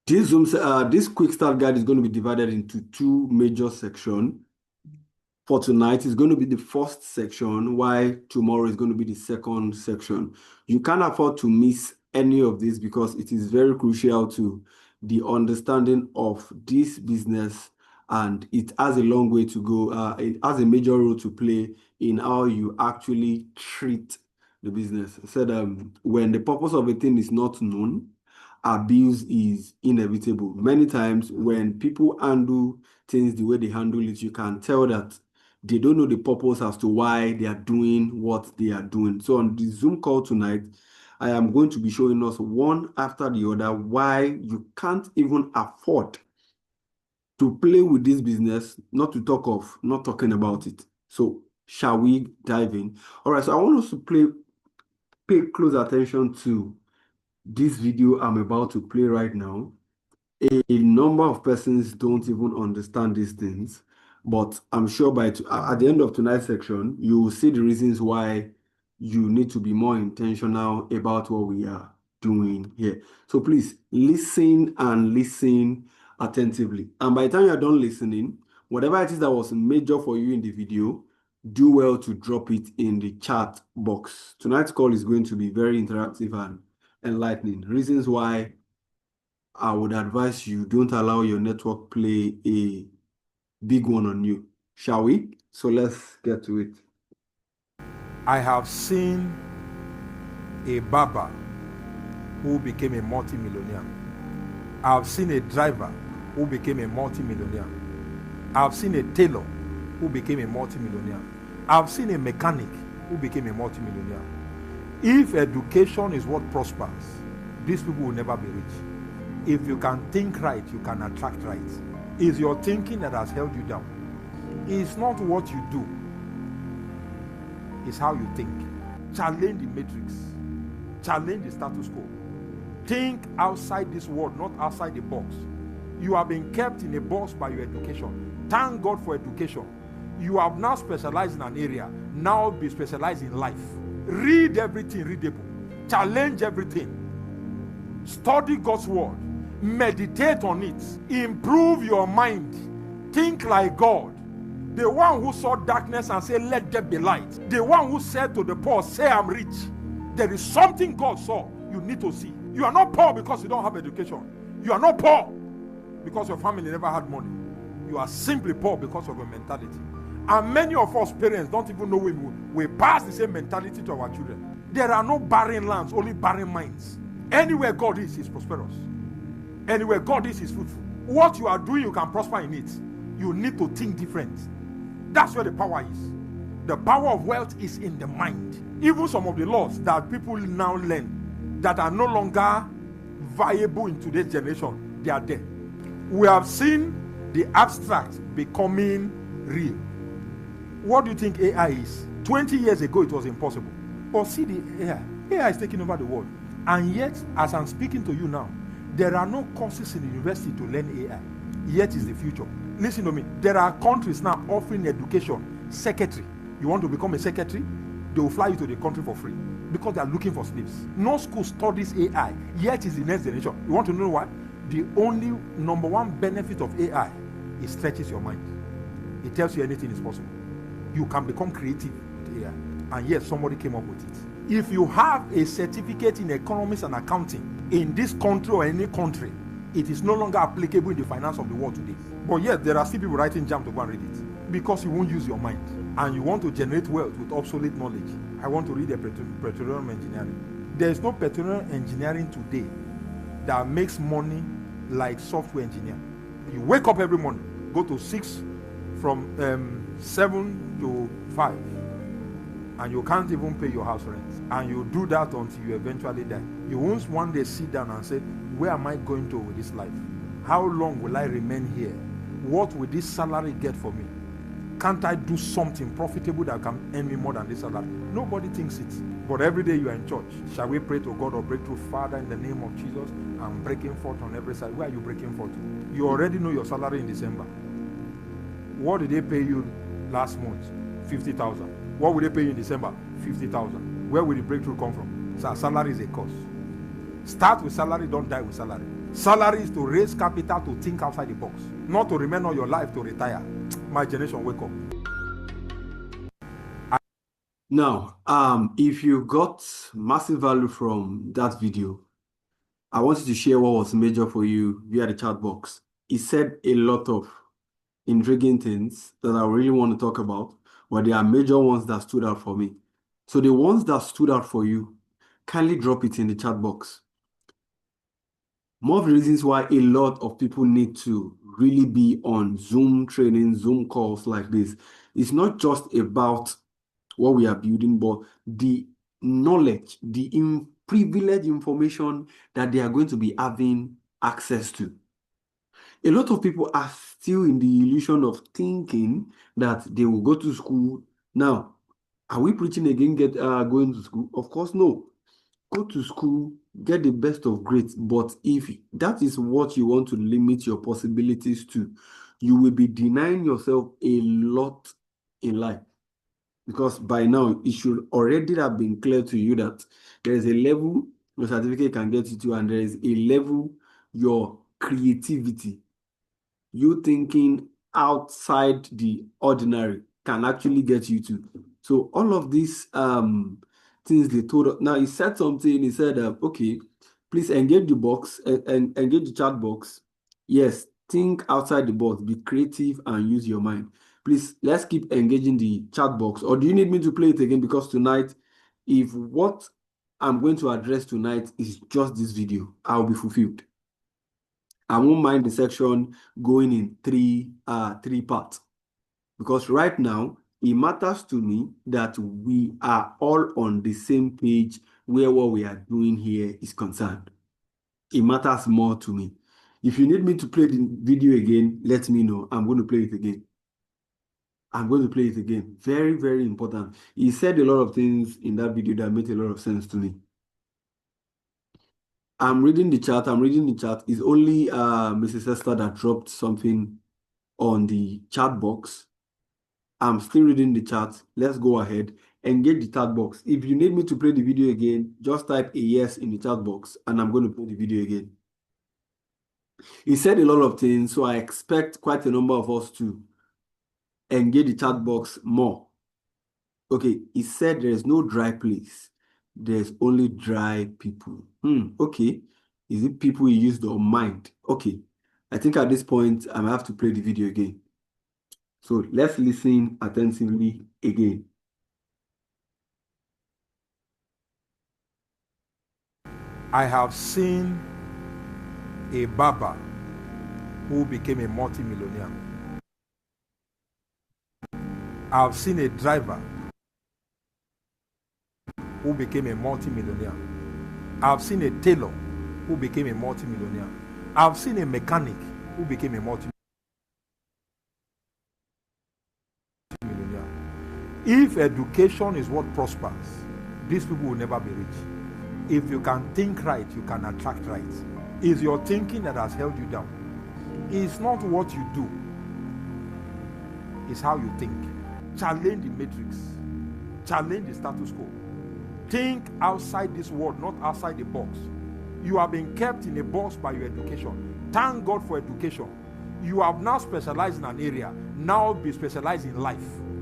This quick start guide is going to be divided into two major sections. For tonight, it's going to be the first section, while tomorrow is going to be the second section. You can't afford to miss any of this because it is very crucial to the understanding of this business, and it has a long way to go. It has a major role to play in how you actually treat the business. I said, when the purpose of a thing is not known, abuse is inevitable. Many times when people handle things the way they handle it, you can tell that they don't know the purpose as to why they are doing what they are doing. So on the Zoom call tonight, I am going to be showing us one after the other why you can't even afford to play with this business, not to talk of not talking about it. So shall we dive in? All right, so I want us to pay close attention to this video I'm about to play right now. A number of persons don't even understand these things, but I'm sure at the end of tonight's section, you will see the reasons why you need to be more intentional about what we are doing here. So please listen and listen attentively. And by the time you're done listening, whatever it is that was major for you in the video, do well to drop it in the chat box. Tonight's call is going to be very interactive and enlightening. Reasons why I would advise you don't allow your network play a big one on you. Shall we? So let's get to it. I have seen a barber who became a multi-millionaire. I've seen a driver who became a multi-millionaire. I've seen a tailor who became a multi-millionaire. I've seen a mechanic who became a multi-millionaire. If education is what prospers, these people will never be rich. If you can think right, you can attract right. It's your thinking that has held you down. It's not what you do, it's how you think. Challenge the matrix, challenge the status quo. Think outside this world, not outside the box. You have been kept in a box by your education. Thank God for education. You have now specialized in an area, now be specialized in life. Read everything readable, challenge everything, study God's word, meditate on it, improve your mind, think like God. The one who saw darkness and said, let there be light. The one who said to the poor, say I'm rich. There is something God saw you need to see. You are not poor because you don't have education. You are not poor because your family never had money. You are simply poor because of your mentality. And many of us parents don't even know we pass the same mentality to our children. There are no barren lands, only barren minds. Anywhere God is prosperous. Anywhere God is fruitful. What you are doing, you can prosper in it. You need to think different. That's where the power is. The power of wealth is in the mind. Even some of the laws that people now learn that are no longer viable in today's generation, they are there. We have seen the abstract becoming real. What do you think AI is? 20 years ago, it was impossible. But see the AI. AI is taking over the world. And yet, as I'm speaking to you now, there are no courses in the university to learn AI. Yet is the future. Listen to me. There are countries now offering education. Secretary. You want to become a secretary? They will fly you to the country for free because they are looking for slaves. No school studies AI. Yet is the next generation. You want to know why? The only number one benefit of AI is stretches your mind. It tells you anything is possible. You can become creative with AI. And yet somebody came up with it. If you have a certificate in economics and accounting in this country or any country, it is no longer applicable in the finance of the world today. But yet there are still people writing jam to go and read it because you won't use your mind and you want to generate wealth with obsolete knowledge. I want to read a petroleum engineering. There is no petroleum engineering today that makes money like software engineer. You wake up every morning, go to 6 from 7 to 5, and you can't even pay your house rent. And you do that until you eventually die. You won't one day sit down and say, where am I going to with this life? How long will I remain here? What will this salary get for me? Can't I do something profitable that can earn me more than this salary? Nobody thinks it. But every day you are in church. Shall we pray to God or break through? Father, in the name of Jesus, I'm breaking forth on every side. Where are you breaking forth to? You already know your salary in December. What did they pay you last month? 50,000. What will they pay you in December? 50,000. Where will the breakthrough come from? So salary is a cost. Start with salary, don't die with salary. Salary is to raise capital to think outside the box, not to remain all your life to retire. My generation, wake up. Now, if you got massive value from that video, I want you to share what was major for you via the chat box. It said a lot of intriguing things that I really want to talk about, but there are major ones that stood out for me. So the ones that stood out for you, kindly drop it in the chat box. More of the reasons why a lot of people need to really be on Zoom training, Zoom calls like this, it's not just about what we are building, but the knowledge, the privileged information that they are going to be having access to. A lot of people are still in the illusion of thinking that they will go to school. Now, are we preaching again going to school? Of course, no. Go to school, get the best of grades, but if that is what you want to limit your possibilities to, you will be denying yourself a lot in life. Because by now, it should already have been clear to you that there is a level your certificate can get you to, and there is a level your creativity, you thinking outside the ordinary, can actually get you to. So all of these things they told us. Now he said something, he said, okay, please engage the box and engage the chat box. Yes, think outside the box, be creative and use your mind. Please, let's keep engaging the chat box. Or do you need me to play it again? Because tonight, if what I'm going to address tonight is just this video, I'll be fulfilled. I won't mind the section going in three parts, because right now it matters to me that we are all on the same page where what we are doing here is concerned. It matters more to me. If you need me to play the video again, let me know. I'm going to play it again. I'm going to play it again. Very, very important. He said a lot of things in that video that made a lot of sense to me. I'm reading the chat. It's only Mrs. Esther that dropped something on the chat box. I'm still reading the chat. Let's go ahead. Engage the chat box. If you need me to play the video again, just type a yes in the chat box and I'm going to play the video again. He said a lot of things, so I expect quite a number of us to engage the chat box more. Okay, he said there is no dry place. There's only dry people. Okay. Is it people he used or mind? Okay. I think at this point, I might have to play the video again. So let's listen attentively again. I have seen a barber who became a multi-millionaire. I've seen a driver who became a multi-millionaire. I've seen a tailor who became a multi-millionaire. I've seen a mechanic who became a multi-millionaire. If education is what prospers, these people will never be rich. If you can think right, you can attract right. It's your thinking that has held you down. It's not what you do, it's how you think. Challenge the matrix, challenge the status quo. Think outside this world, not outside the box. You have been kept in a box by your education. Thank God for education. You have now specialized in an area. Now be specialized in life.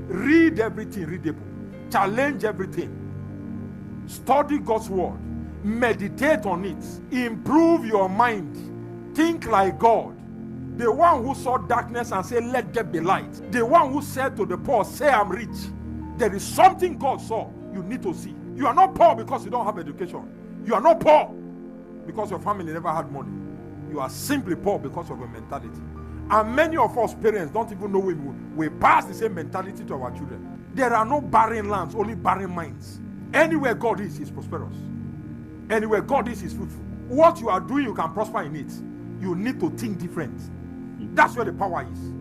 Read everything readable. Challenge everything. Study God's word. Meditate on it. Improve your mind. Think like God. The one who saw darkness and said, let there be light. The one who said to the poor, say I'm rich. There is something God saw. You need to see. You are not poor because you don't have education. You are not poor because your family never had money. You are simply poor because of your mentality. And many of us parents don't even know we pass the same mentality to our children. There are no barren lands, only barren minds. Anywhere God is prosperous. Anywhere God is fruitful. What you are doing, you can prosper in it. You need to think different. That's where the power is.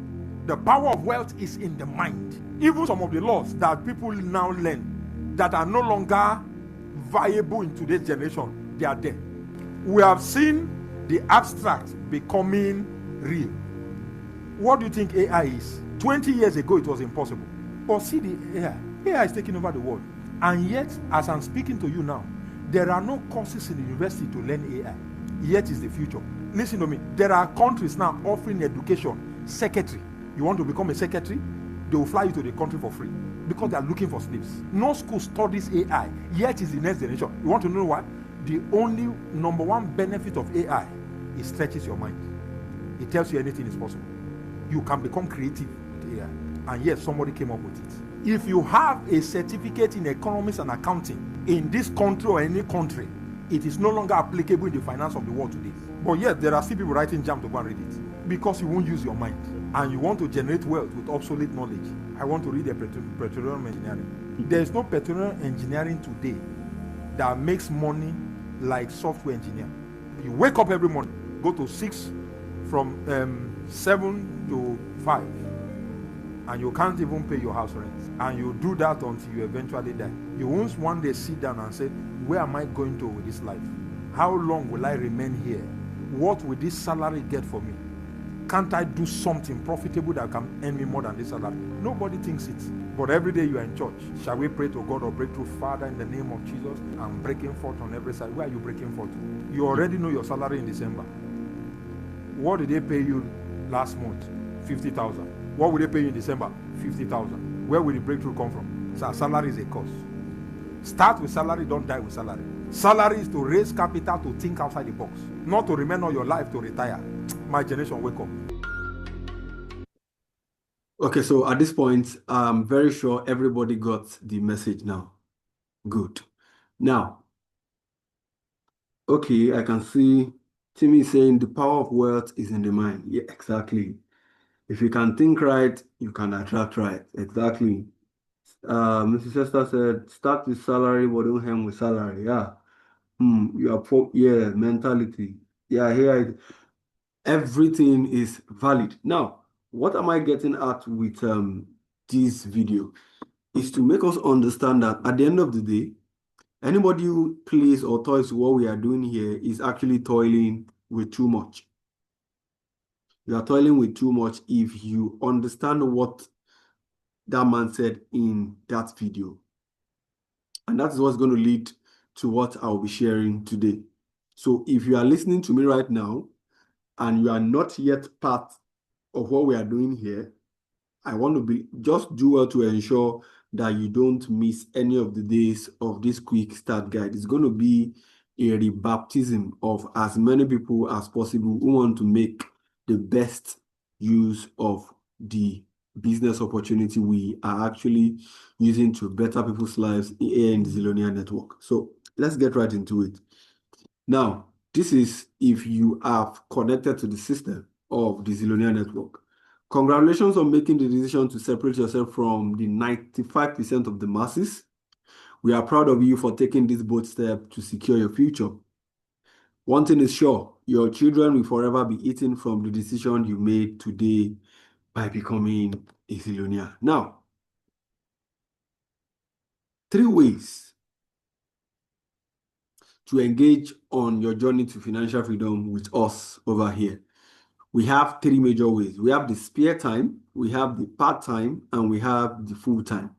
The power of wealth is in the mind. Even some of the laws that people now learn that are no longer viable in today's generation, they are there. We have seen the abstract becoming real. What do you think AI is? 20 years ago, it was impossible. But see the AI. AI is taking over the world. And yet, as I'm speaking to you now, there are no courses in the university to learn AI. Yet is the future. Listen to me. There are countries now offering education. Secretary. You want to become a secretary? They will fly you to the country for free because they are looking for slaves. No school studies AI, yet is the next generation. You want to know what? The only number one benefit of AI, it stretches your mind. It tells you anything is possible. You can become creative with AI. And yes, somebody came up with it. If you have a certificate in economics and accounting in this country or any country, it is no longer applicable in the finance of the world today. But yet, there are still people writing jam to go and read it because you won't use your mind and you want to generate wealth with obsolete knowledge. I want to read a petroleum engineering. There is no petroleum engineering today that makes money like software engineer. You wake up every morning, go to 6 from 7 to 5, and you can't even pay your house rent. And you do that until you eventually die. You won't one day sit down and say, where am I going to with this life? How long will I remain here? What will this salary get for me? Can't I do something profitable that can earn me more than this salary? Nobody thinks it. But every day you are in church. Shall we pray to God or break through? Father, in the name of Jesus, I'm breaking forth on every side. Where are you breaking forth? You already know your salary in December. What did they pay you last month? 50,000. What will they pay you in December? 50,000. Where will the breakthrough come from? So salary is a cost. Start with salary, don't die with salary. Salary is to raise capital to think outside the box, not to remain all your life to retire. My generation, wake up. Okay, so at this point, I'm very sure everybody got the message now. Good. Now, okay, I can see Timmy saying the power of wealth is in the mind. Yeah, exactly. If you can think right, you can attract right. Exactly. Mrs. Esther said, start with salary, but don't hem with salary. Yeah. You are poor. Yeah, mentality. Yeah, here everything is valid. Now, what am I getting at with this video is to make us understand that at the end of the day, anybody who plays or toys what we are doing here is actually toiling with too much. You are toiling with too much if you understand what that man said in that video. And that is what's going to lead to what I'll be sharing today. So if you are listening to me right now and you are not yet part of what we are doing here, I want to be just do well to ensure that you don't miss any of the days of this quick start guide. It's going to be a rebaptism of as many people as possible who want to make the best use of the business opportunity we are actually using to better people's lives here in the Zillionaire network. So let's get right into it. Now, this is if you have connected to the system of the Zillionaire network. Congratulations on making the decision to separate yourself from the 95% of the masses. We are proud of you for taking this bold step to secure your future. One thing is sure, your children will forever be eating from the decision you made today by becoming a Zillionaire. Now, 3 ways to engage on your journey to financial freedom with us over here. We have 3 major ways. We have the spare time, we have the part-time, and we have the full-time.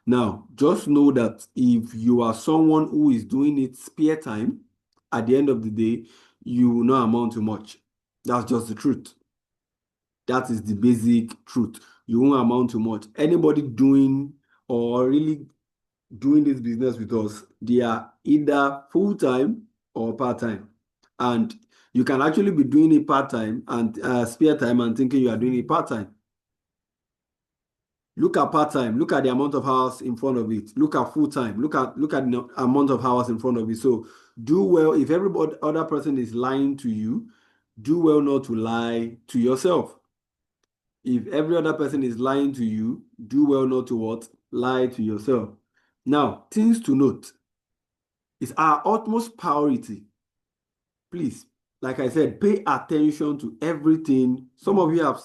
Now, just know that if you are someone who is doing it spare time, at the end of the day, you will not amount to much. That's just the truth. That is the basic truth. You won't amount to much. Anybody doing or really doing this business with us, they are either full-time or part-time. And you can actually be doing it part-time and spare time and thinking you are doing it part-time. Look at part-time. Look at the amount of hours in front of it. Look at full-time. Look at the amount of hours in front of it. So do well. If everybody other person is lying to you, do well not to lie to yourself. If every other person is lying to you, do well not to what? Lie to yourself. Now, things to note. It's our utmost priority. Please, like I said, pay attention to everything. Some of you have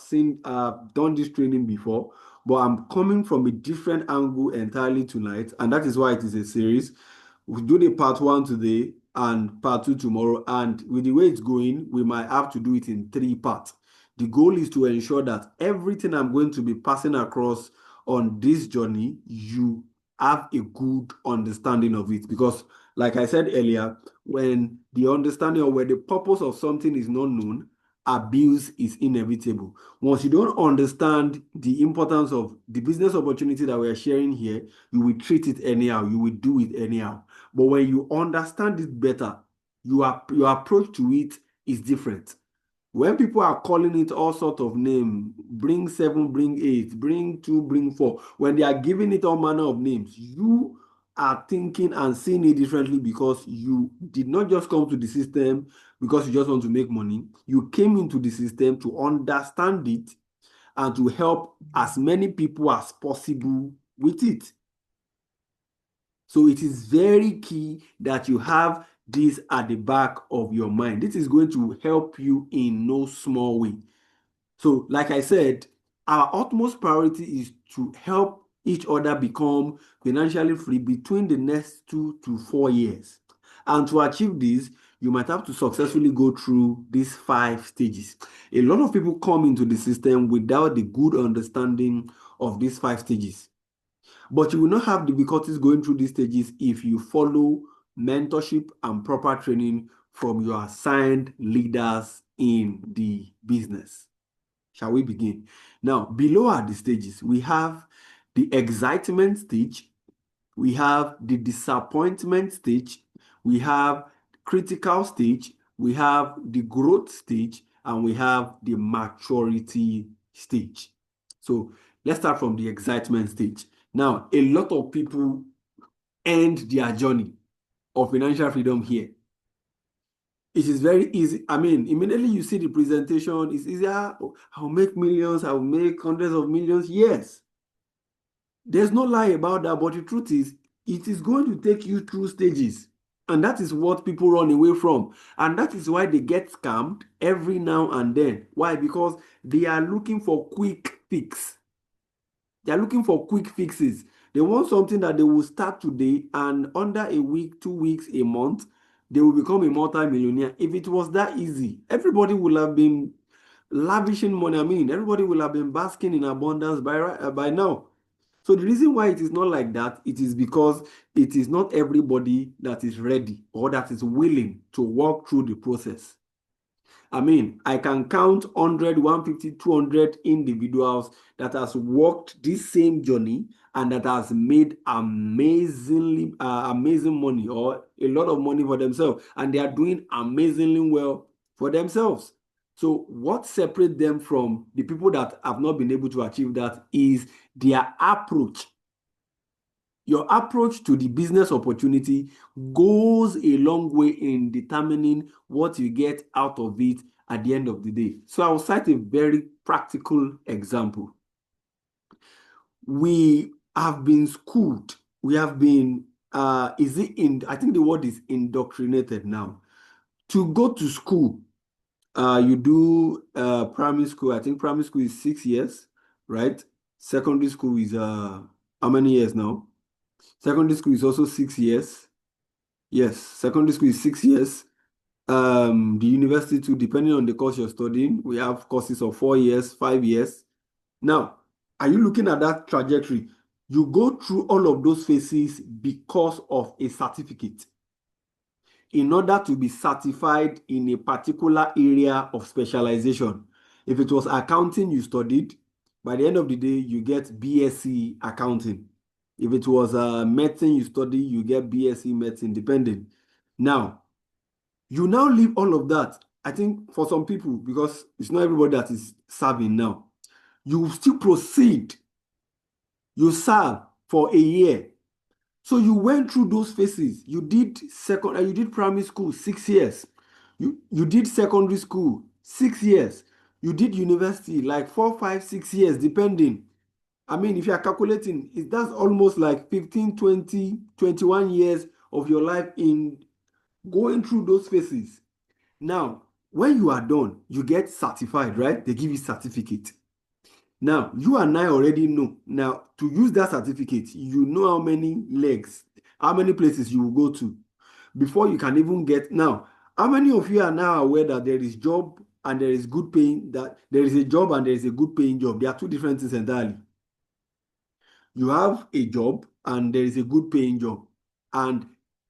done this training before, but I'm coming from a different angle entirely tonight, and that is why it is a series. We'll do the part 1 today and part 2 tomorrow, and with the way it's going, we might have to do it in 3 parts. The goal is to ensure that everything I'm going to be passing across on this journey, you have a good understanding of it, because Like I said earlier, when the understanding or where the purpose of something is not known, abuse is inevitable. Once you don't understand the importance of the business opportunity that we are sharing here, you will treat it anyhow, you will do it anyhow. But when you understand it better, your approach to it is different. When people are calling it all sort of name, bring 7, bring 8, bring 2, bring 4, when they are giving it all manner of names, you are thinking and seeing it differently because you did not just come to the system because you just want to make money. You came into the system to understand it and to help as many people as possible with it. So it is very key that you have this at the back of your mind. This is going to help you in no small way. So, like I said, our utmost priority is to help each other become financially free between the next 2 to 4 years. And to achieve this, you might have to successfully go through these 5 stages. A lot of people come into the system without the good understanding of these 5 stages. But you will not have difficulties going through these stages if you follow mentorship and proper training from your assigned leaders in the business. Shall we begin? Now, below are the stages. We have the excitement stage, we have the disappointment stage, we have critical stage, we have the growth stage, and we have the maturity stage. So let's start from the excitement stage. Now, a lot of people end their journey of financial freedom here. It is very easy. I mean, immediately you see the presentation, it's easier. Oh, I'll make millions, I'll make hundreds of millions. Yes, there's no lie about that. But the truth is, it is going to take you through stages. And that is what people run away from. And that is why they get scammed every now and then. Why? Because they are looking for quick fix. They are looking for quick fixes. They want something that they will start today, and under a week, 2 weeks, a month, they will become a multi-millionaire. If it was that easy, everybody would have been lavishing money. I mean, everybody will have been basking in abundance by now. So the reason why it is not like that, it is because it is not everybody that is ready or that is willing to walk through the process. I mean, I can count 100, 150, 200 individuals that has walked this same journey and that has made amazing money or a lot of money for themselves, and they are doing amazingly well for themselves. So what separates them from the people that have not been able to achieve that is their approach. Your approach to the business opportunity goes a long way in determining what you get out of it at the end of the day. So I'll cite a very practical example. We have been schooled. We have been, I think the word is indoctrinated now. To go to school, you do primary school. I think primary school is 6 years, right? Secondary school is how many years now? Secondary school is also 6 years. Yes, secondary school is 6 years. The university too, depending on the course you're studying, we have courses of 4 years, 5 years. Now, are you looking at that trajectory? You go through all of those phases because of a certificate. In order to be certified in a particular area of specialization. If it was accounting you studied, by the end of the day, you get BSc accounting. If it was medicine you study, you get BSc medicine, depending. Now, you now leave all of that. I think for some people, because it's not everybody that is serving now, you still proceed. You serve for a year. So you went through those phases. You did primary school 6 years. You did secondary school 6 years. You did university like 4, 5, 6 years, depending. I mean, if you are calculating, that's almost like 15, 20, 21 years of your life in going through those phases. Now, when you are done, you get certified, right? They give you certificate. Now, you and I already know. Now, to use that certificate, you know how many legs, how many places you will go to before you can even get. Now, how many of you are now aware that there is job and there is good paying, that there is a job and there is a good paying job? They are two different things entirely. You have a job and there is a good paying job. And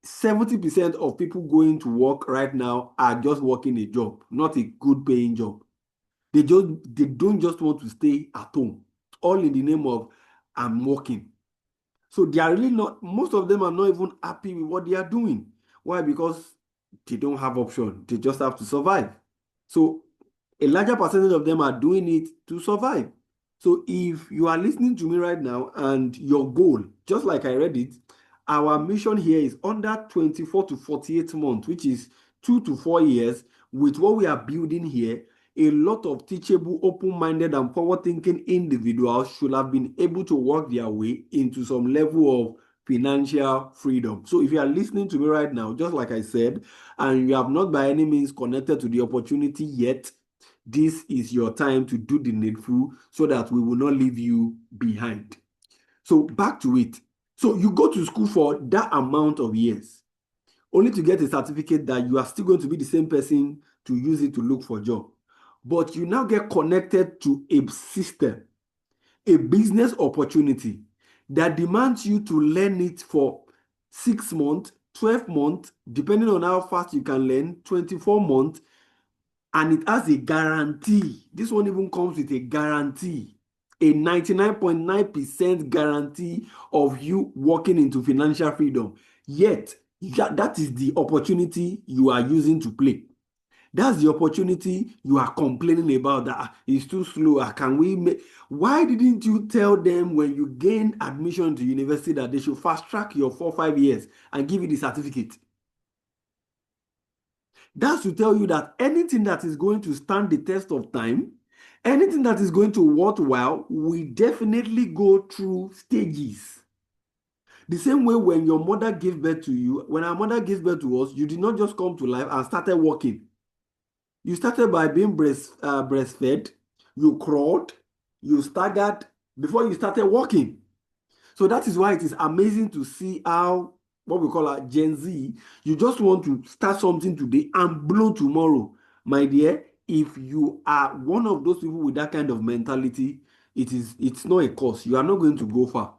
70% of people going to work right now are just working a job, not a good paying job. They don't just want to stay at home, all in the name of I'm working. So they are really not, most of them are not even happy with what they are doing. Why? Because they don't have option. They just have to survive. So a larger percentage of them are doing it to survive. So if you are listening to me right now and your goal, just like I read it, our mission here is under 24 to 48 months, which is 2 to 4 years. With what we are building here, a lot of teachable, open-minded, and forward-thinking individuals should have been able to work their way into some level of financial freedom. So if you are listening to me right now, just like I said, and you have not by any means connected to the opportunity yet, this is your time to do the needful so that we will not leave you behind. So back to it. So you go to school for that amount of years, only to get a certificate that you are still going to be the same person to use it to look for a job. But you now get connected to a system, a business opportunity that demands you to learn it for 6 months, 12 months, depending on how fast you can learn, 24 months, and it has a guarantee. This one even comes with a guarantee, a 99.9% guarantee of you walking into financial freedom. Yet, that is the opportunity you are using to play. That's the opportunity you are complaining about, that it's too slow. Can we make... Why didn't you tell them when you gained admission to university that they should fast track your 4-5 years and give you the certificate? That's to tell you that anything that is going to stand the test of time, anything that is going to worthwhile, will definitely go through stages. The same way when your mother gave birth to you, when our mother gave birth to us, you did not just come to life and started walking. You started by being breastfed, you crawled, you staggered before you started walking. So that is why it is amazing to see how, what we call a Gen Z, you just want to start something today and blow tomorrow. My dear, if you are one of those people with that kind of mentality, it's not a course. You are not going to go far.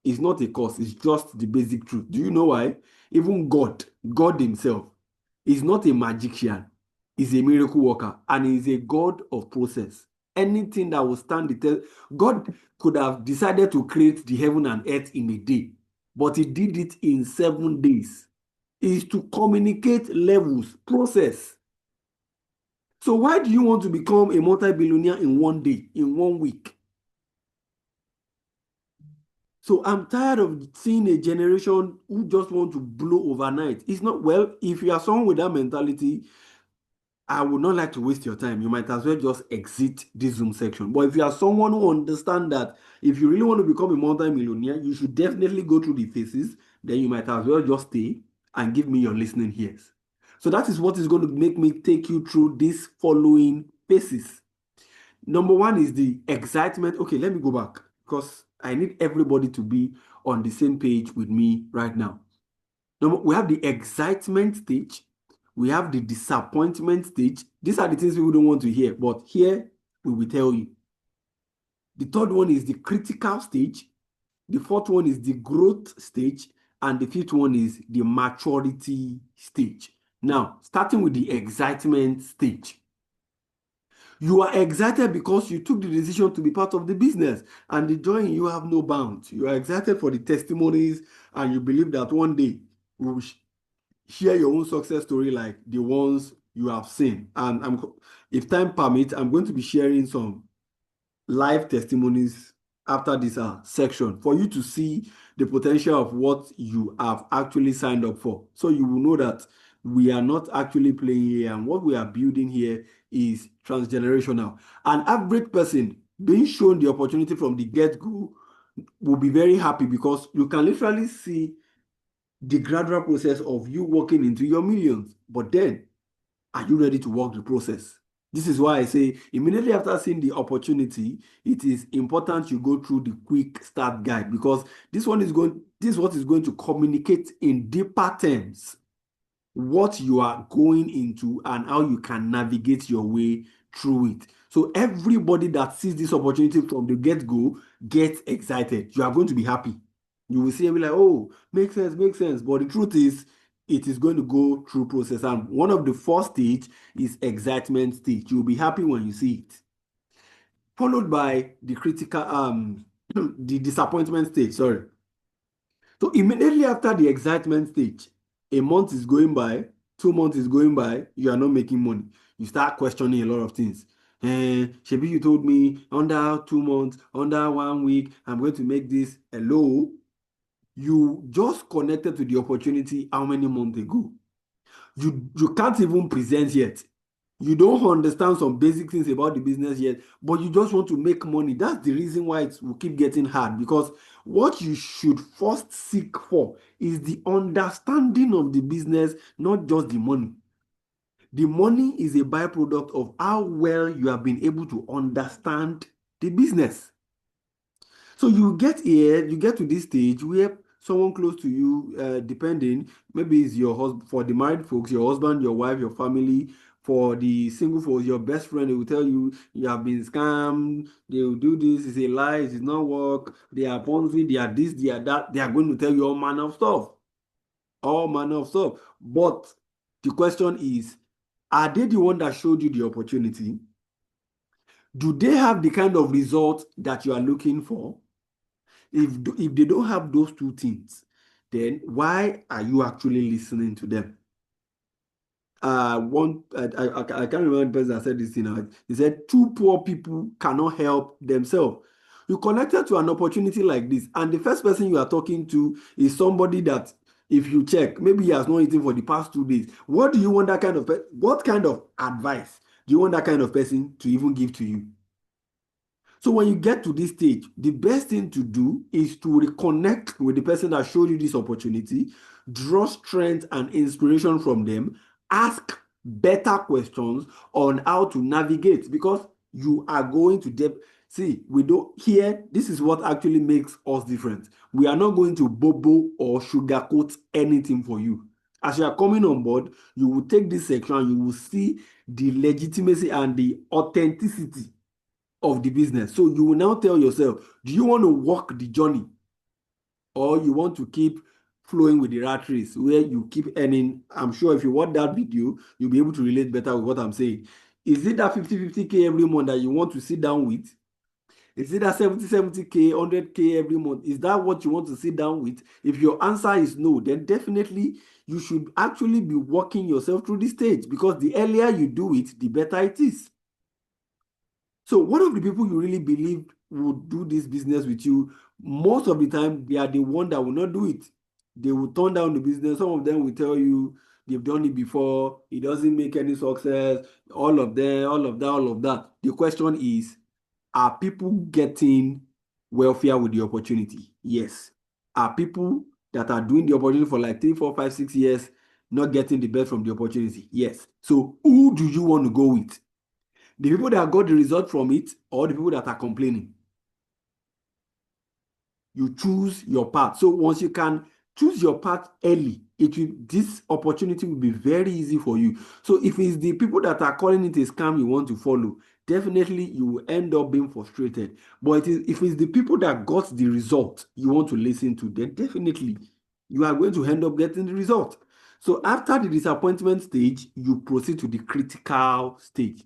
It's not a course. It's just the basic truth. Do you know why? Even God himself, is not a magician. He's a miracle worker, and he's a God of process. Anything that will stand the test, God could have decided to create the heaven and earth in a day, but he did it in 7 days. Is to communicate levels, process. So why do you want to become a multi-billionaire in 1 day, in 1 week? So I'm tired of seeing a generation who just want to blow overnight. It's not, well, if you are someone with that mentality, I would not like to waste your time. You might as well just exit this Zoom section. But if you are someone who understands that if you really want to become a multi-millionaire, you should definitely go through the phases, then you might as well just stay and give me your listening ears. So that is what is going to make me take you through these following phases. Number 1 is the excitement. Okay, let me go back because I need everybody to be on the same page with me right now. We have the excitement stage. We have the disappointment stage. These are the things people don't want to hear, but here we will tell you. The third one is the critical stage. The fourth one is the growth stage. And the fifth one is the maturity stage. Now, starting with the excitement stage. You are excited because you took the decision to be part of the business, and the joy in you have no bounds. You are excited for the testimonies, and you believe that one day we will share your own success story like the ones you have seen. And if time permits, I'm going to be sharing some live testimonies after this section for you to see the potential of what you have actually signed up for. So you will know that we are not actually playing here, and what we are building here is transgenerational. An average person being shown the opportunity from the get-go will be very happy because you can literally see the gradual process of you walking into your millions. But then, are you ready to walk the process? This is why I say immediately after seeing the opportunity, it is important you go through the quick start guide, because this is what is going to communicate in deeper terms what you are going into and how you can navigate your way through it. So everybody that sees this opportunity from the get-go gets excited. You are going to be happy. You will see and be like, oh, makes sense. But the truth is, it is going to go through process. And one of the first stage is excitement stage. You'll be happy when you see it. Followed by the critical, the disappointment stage, sorry. So immediately after the excitement stage, a month is going by, 2 months is going by, you are not making money. You start questioning a lot of things. Shebi, you told me under 2 months, under 1 week, I'm going to make this. Hello, you just connected to the opportunity how many months ago? You can't even present yet. You don't understand some basic things about the business yet, but you just want to make money. That's the reason why it will keep getting hard, because what you should first seek for is the understanding of the business, not just the money. The money is a byproduct of how well you have been able to understand the business. So you get here, you get to this stage where someone close to you, depending, maybe it's your husband, for the married folks, your husband, your wife, your family. For the single folks, your best friend, they will tell you you have been scammed, they will do this, it's a lie, it does not work, they are Ponzi, they are this, they are that, they are going to tell you all manner of stuff. All manner of stuff. But the question is, are they the one that showed you the opportunity? Do they have the kind of result that you are looking for? If they don't have those two things, then why are you actually listening to them? I can't remember the person that said this thing out. He said, two poor people cannot help themselves. You connected to an opportunity like this, and the first person you are talking to is somebody that, if you check, maybe he has not eaten for the past 2 days. What do you want that kind of what kind of advice do you want that kind of person to even give to you? So when you get to this stage, the best thing to do is to reconnect with the person that showed you this opportunity, draw strength and inspiration from them, ask better questions on how to navigate, because you are going to see, we don't here, this is what actually makes us different. We are not going to bobo or sugarcoat anything for you. As you are coming on board, you will take this section, you will see the legitimacy and the authenticity of the business. So you will now tell yourself, do you want to walk the journey, or you want to keep flowing with the rat race where you keep earning? I'm sure if you watch that video, you'll be able to relate better with what I'm saying. Is it that 50K every month that you want to sit down with? Is it that 70K, 100K every month? Is that what you want to sit down with? If your answer is no, then definitely you should actually be walking yourself through the stage, because the earlier you do it, the better it is. So one of the people you really believe would do this business with you, most of the time, they are the one that will not do it. They will turn down the business. Some of them will tell you they've done it before, it doesn't make any success, all of them, all of that, all of that. The question is, are people getting wealthier with the opportunity? Yes. Are people that are doing the opportunity for like 3, 4, 5, 6 years not getting the best from the opportunity? Yes. So who do you want to go with? The people that got the result from it, or the people that are complaining? You choose your path. So once you can choose your path early, this opportunity will be very easy for you. So if it's the people that are calling it a scam you want to follow, definitely you will end up being frustrated. But if it's the people that got the result you want to listen to, then definitely you are going to end up getting the result. So after the disappointment stage, you proceed to the critical stage.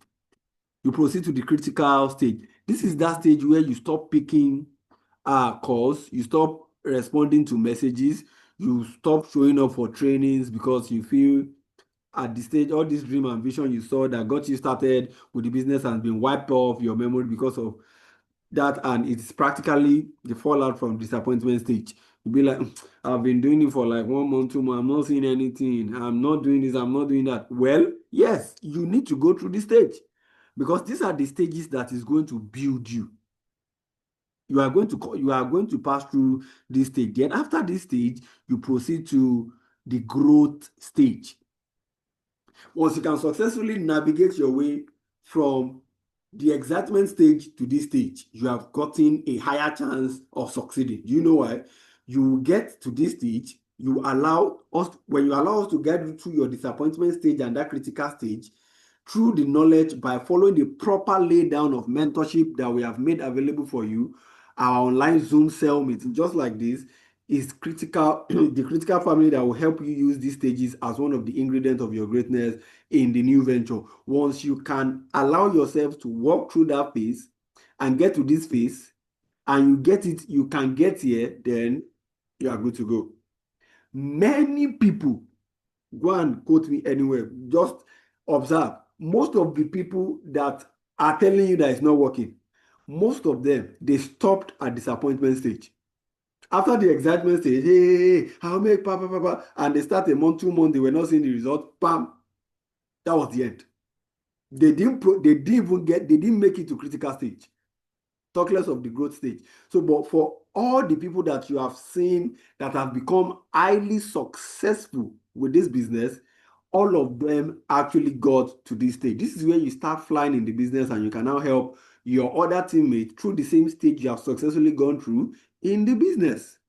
This is that stage where you stop picking calls, you stop responding to messages, you stop showing up for trainings, because you feel at the stage all this dream and vision you saw that got you started with the business has been wiped off your memory because of that, and it's practically the fallout from disappointment stage. You'll be like, I've been doing it for like 1 month, 2 months, I'm not seeing anything, I'm not doing this, I'm not doing that. Well, yes, you need to go through this stage, because these are the stages that is going to build you. You are going to pass through this stage. Then after this stage, you proceed to the growth stage. Once you can successfully navigate your way from the excitement stage to this stage, you have gotten a higher chance of succeeding. Do you know why? You get to this stage, when you allow us to get through your disappointment stage and that critical stage, through the knowledge, by following the proper laydown of mentorship that we have made available for you, our online Zoom cell meeting, just like this, is critical, the critical family that will help you use these stages as one of the ingredients of your greatness in the new venture. Once you can allow yourself to walk through that phase and get to this phase, and you get it, you can get here, then you are good to go. Many people, go and quote me anywhere, just observe, most of the people that are telling you that it's not working, most of them, they stopped at disappointment stage. After the excitement stage, hey, I'll make and they start a month, 2 months, they were not seeing the result, bam, that was the end. They didn't make it to critical stage. Talk less of the growth stage. So, but for all the people that you have seen that have become highly successful with this business, all of them actually got to this stage. This is where you start flying in the business and you can now help your other teammates through the same stage you have successfully gone through in the business.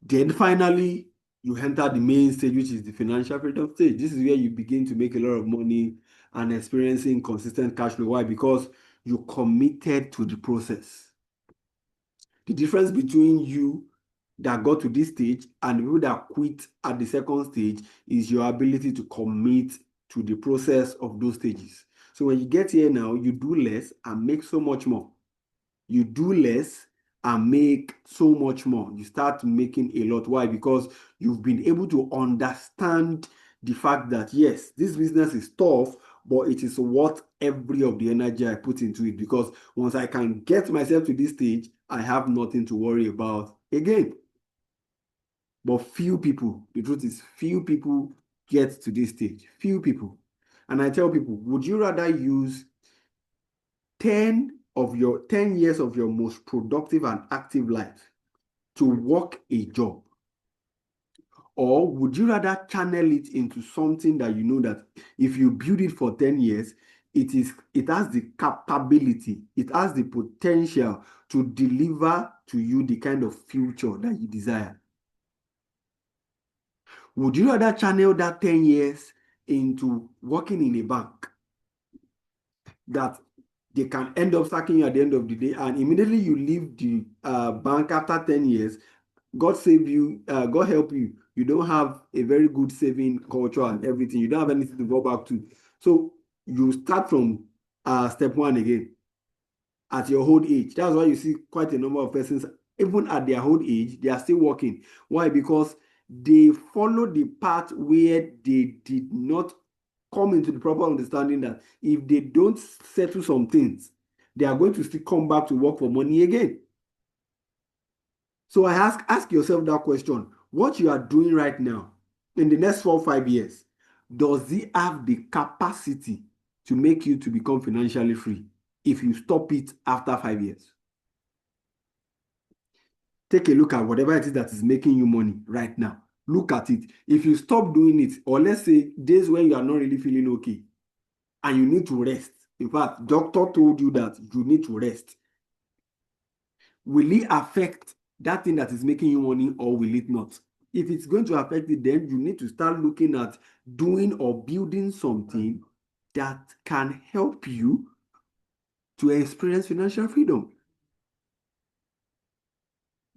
Then finally, you enter the main stage, which is the financial freedom stage. This is where you begin to make a lot of money and experiencing consistent cash flow. Why? Because you committed to the process. The difference between you that got to this stage and the people that quit at the second stage is your ability to commit to the process of those stages. So when you get here now, you do less and make so much more. You do less and make so much more. You start making a lot. Why? Because you've been able to understand the fact that, yes, this business is tough, but it is worth every of the energy I put into it, because once I can get myself to this stage, I have nothing to worry about again. But few people, the truth is, few people get to this stage. Few people. And I tell people, would you rather use 10 years of your most productive and active life to work a job? Or would you rather channel it into something that you know that if you build it for 10 years, it has the capability, it has the potential to deliver to you the kind of future that you desire? Would you rather channel that 10 years into working in a bank that they can end up sacking you at the end of the day, and immediately you leave the bank after 10 years, God save you, God help you, you don't have a very good saving culture and everything, you don't have anything to go back to. So you start from step one again at your old age. That's why you see quite a number of persons, even at their old age, they are still working. Why? Because they follow the path where they did not come into the proper understanding that if they don't settle some things, they are going to still come back to work for money again. So I ask yourself that question. What you are doing right now, in the next 4 or 5 years, does it have the capacity to make you to become financially free if you stop it after 5 years? Take a look at whatever it is that is making you money right now. Look at it. If you stop doing it, or let's say days when you are not really feeling okay and you need to rest, in fact, doctor told you that you need to rest, will it affect that thing that is making you money or will it not? If it's going to affect it, then you need to start looking at doing or building something that can help you to experience financial freedom.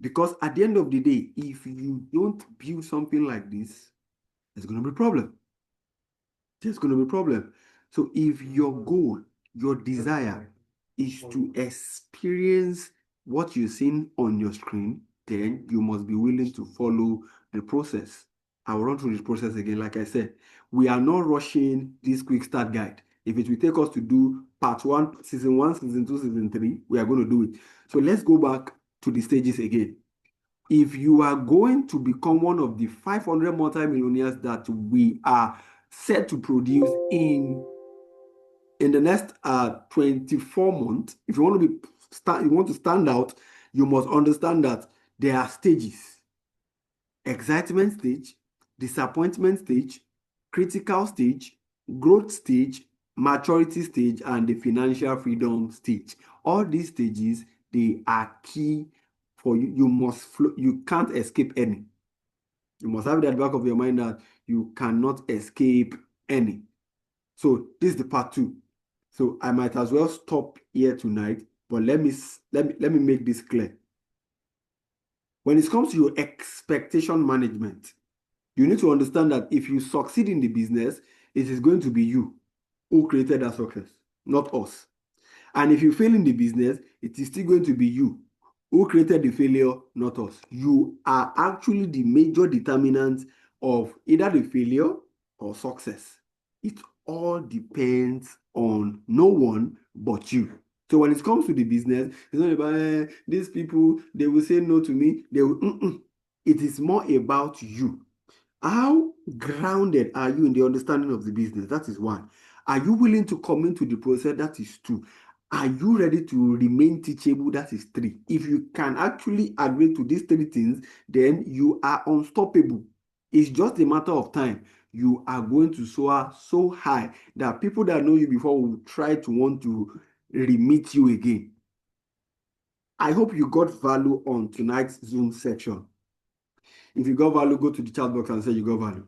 Because at the end of the day, if you don't build something like this, there's going to be a problem. There's going to be a problem. So if your goal, your desire is to experience what you're seeing on your screen, then you must be willing to follow the process. I will run through this process again. Like I said, we are not rushing this quick start guide. If it will take us to do part 1, season 1, season 2, season 3, we are going to do it. So let's go back to the stages again. If you are going to become one of the 500 multimillionaires that we are set to produce in the next 24 months, if you want to stand out, you must understand that there are stages: excitement stage, disappointment stage, critical stage, growth stage, maturity stage, and the financial freedom stage. All these stages, they are key for you. You can't escape any. You must have it at the back of your mind that you cannot escape any. So this is the part 2. So I might as well stop here tonight, but let me make this clear. When it comes to your expectation management, you need to understand that if you succeed in the business, it is going to be you who created that success, not us. And if you fail in the business, it is still going to be you who created the failure, not us. You are actually the major determinant of either the failure or success. It all depends on no one but you. So when it comes to the business, it's not about these people, they will say no to me. They will, It is more about you. How grounded are you in the understanding of the business? That is one. Are you willing to commit to the process? That is two. Are you ready to remain teachable? That is three. If you can actually agree to these three things, then you are unstoppable. It's just a matter of time. You are going to soar so high that people that know you before will try to want to re-meet you again. I hope you got value on tonight's Zoom section. If you got value, go to the chat box and say you got value.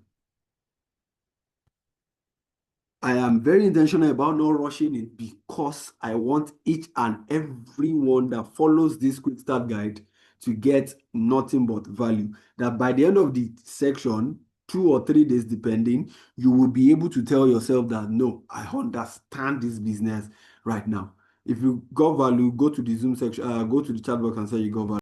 I am very intentional about not rushing it because I want each and everyone that follows this quick start guide to get nothing but value. That by the end of the section, 2 or 3 days depending, you will be able to tell yourself that, no, I understand this business right now. If you got value, go to the Zoom section, go to the chat box and say you got value.